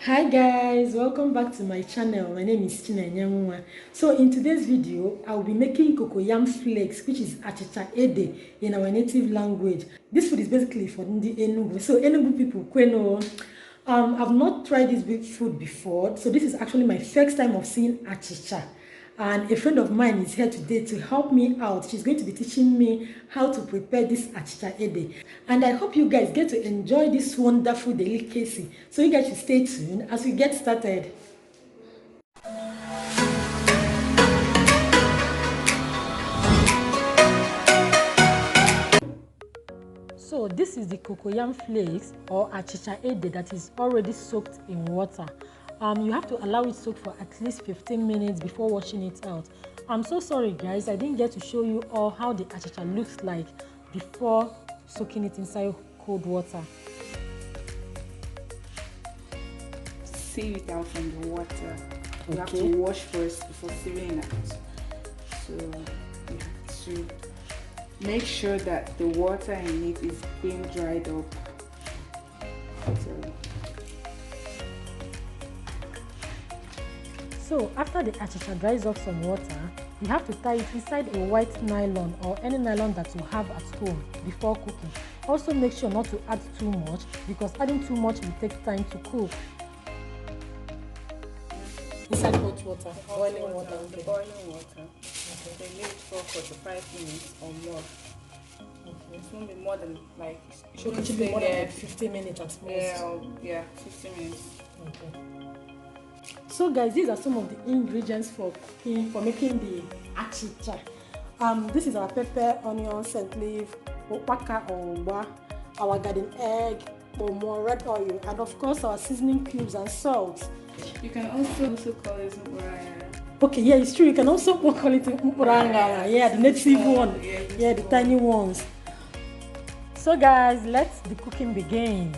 Hi guys, welcome back to my channel. My name is Nenye. So in today's video, I will be making Cocoyam Flakes, which is Achicha Ede in our native language. This food is basically for the ENUGU. So ENUGU people, Kweno, I've not tried this big food before. So this is actually my first time of seeing Achicha. And a friend of mine is here today to help me out. She's going to be teaching me how to prepare this Achicha Ede. And I hope you guys get to enjoy this wonderful delicacy. So you guys should stay tuned as we get started. So this is the cocoyam flakes or Achicha Ede that is already soaked in water. You have to allow it soak for at least 15 minutes before washing it out. I'm so sorry guys, I didn't get to show you all how the achicha looks like before soaking it inside cold water. Sieve it out from the water. You have to wash first before sieving it out. So you have to make sure that the water in it is being dried up. So after the achicha dries off some water, you have to tie it inside a white nylon or any nylon that you have at home before cooking. Also make sure not to add too much because adding too much will take time to cook. Inside hot water, boiling water. Okay. Boiling water. Okay. They leave it for 45 minutes or more. Okay. It won't be more than like. It should be more than 50 minutes at most. Yeah, 50 minutes. Okay. So guys, these are some of the ingredients for making the achicha. This is our pepper, onion, scent leaf, opaka or umba, our garden egg, more red oil, and of course our seasoning cubes and salt. You can also call it mpuranga. Okay, yeah, it's true. You can also call it mpuranga. Yeah, the native one. Yeah, the tiny ones. So guys, let the cooking begins.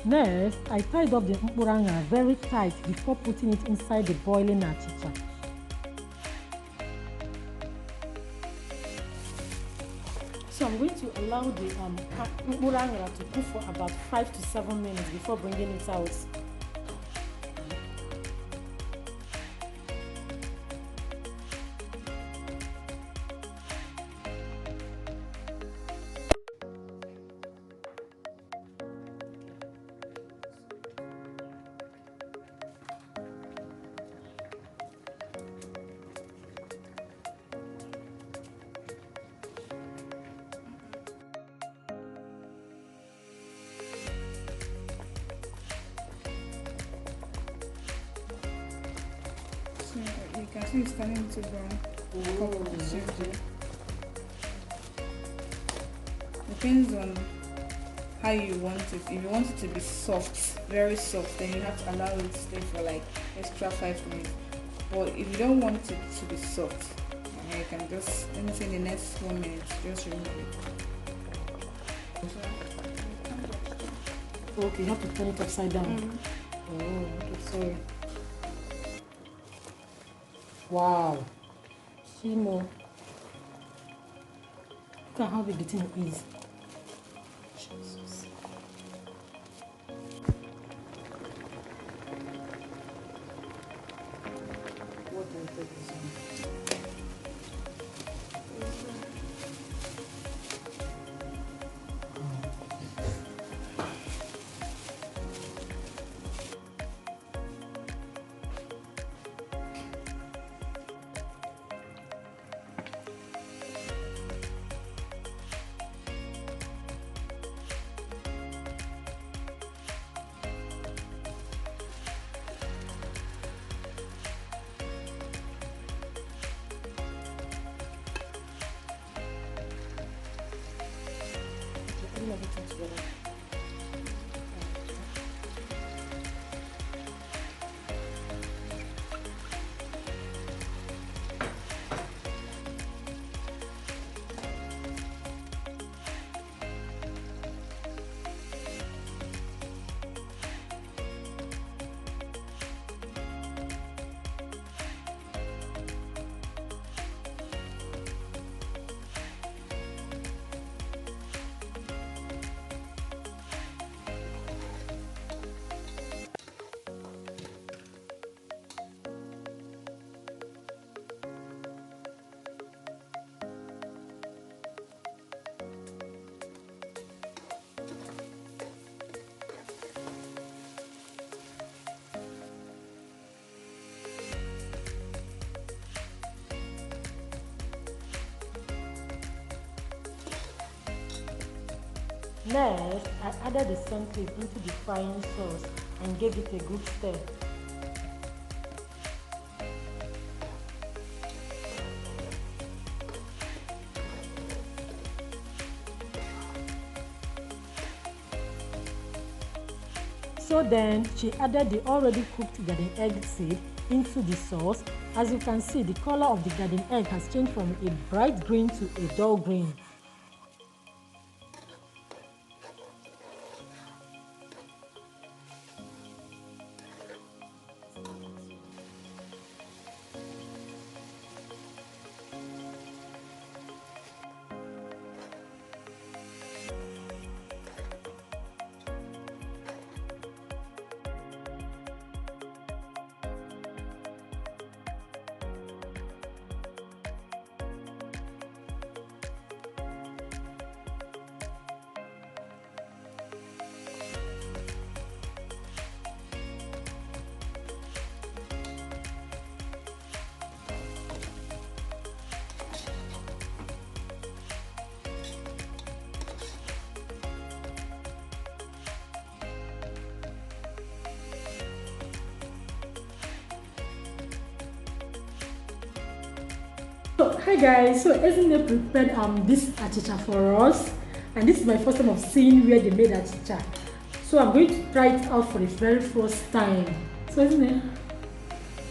Next, I tied up the mpuranga very tight before putting it inside the boiling achicha. So I'm going to allow the mpuranga to cook for about 5 to 7 minutes before bringing it out. You can see it's starting to brown. Depends on how you want it. If you want it to be soft, very soft, then you have to allow it to stay for like extra 5 minutes. But if you don't want it to be soft, you can just, let me say in the next 1 minute, just remove it. Okay, you have to turn it upside down. Oh, okay, sorry. Wow. See more. Look at how big the thing is. Jesus. What do I take this on? Everything together. Next, I added the sunflower into the frying sauce and gave it a good stir. So then she added the already cooked garden egg seed into the sauce. As you can see, the color of the garden egg has changed from a bright green to a dull green. So hi guys, so Ezinne prepared this achicha for us, and this is my first time of seeing where they made achicha. So I'm going to try it out for the very first time. So Ezinne,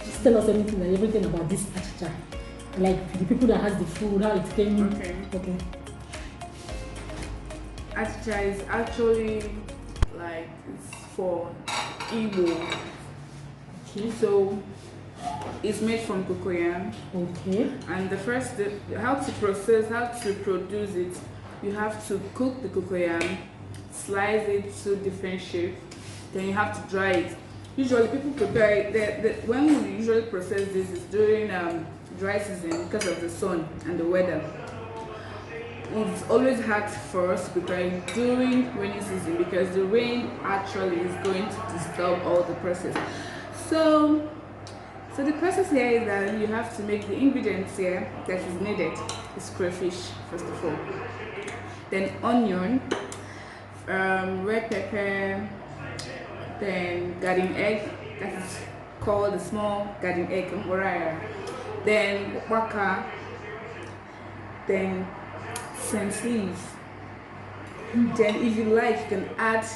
just tell us everything about this achicha, like the people that has the food, how it came. Okay. Achicha is actually like it's for Igbo. Okay. So it's made from cocoyam. Okay. And how to produce it, you have to cook the cocoyam, slice it to different shapes, then you have to dry it. Usually people prepare it, when we usually process this is during dry season because of the sun and the weather. It's always hard for us to prepare during rainy season because the rain actually is going to disturb all the process. So the process here is that you have to make the ingredients here that is needed. Is crayfish, first of all. Then onion, red pepper, then garden egg, that is called the small garden egg, then waka, then scent leaves. Then if you like, you can add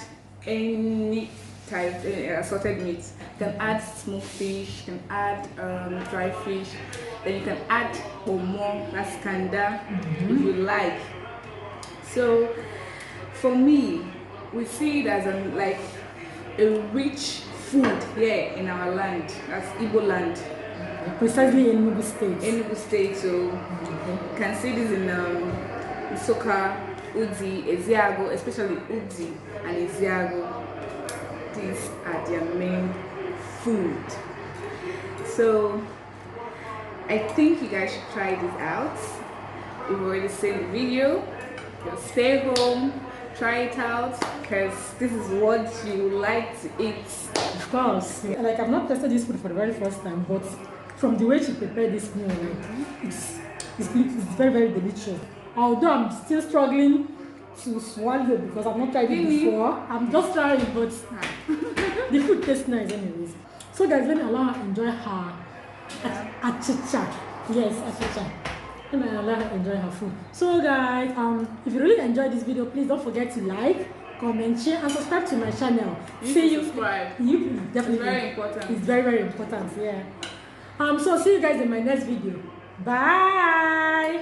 any type assorted meat. You can add smoked fish, you can add dry fish, then you can add omo, that's kanda, if you like. So for me, we see it as like a rich food here in our land, that's Igbo land. Precisely in Enugu State. Enugu State, so you can see this in Soka, Udi, Eziago, especially Udi and Eziago. These are their main food. So I think you guys should try this out. You've already seen the video. Just stay home, try it out, because this is what you like to eat. Of course. Like, I've not tasted this food for the very first time, but from the way she prepared this meal, it's very, very delicious. Although I'm still struggling to swallow because I've not tried it before. I'm just trying it, but the food tastes nice anyways. So guys, let me allow her enjoy her achicha. Yes, achicha. Let me allow her enjoy her food. So guys, if you really enjoyed this video, please don't forget to like, comment, share, and subscribe to my channel. Subscribe. You definitely. It's very important. It's very, very important. Yeah. So see you guys in my next video. Bye.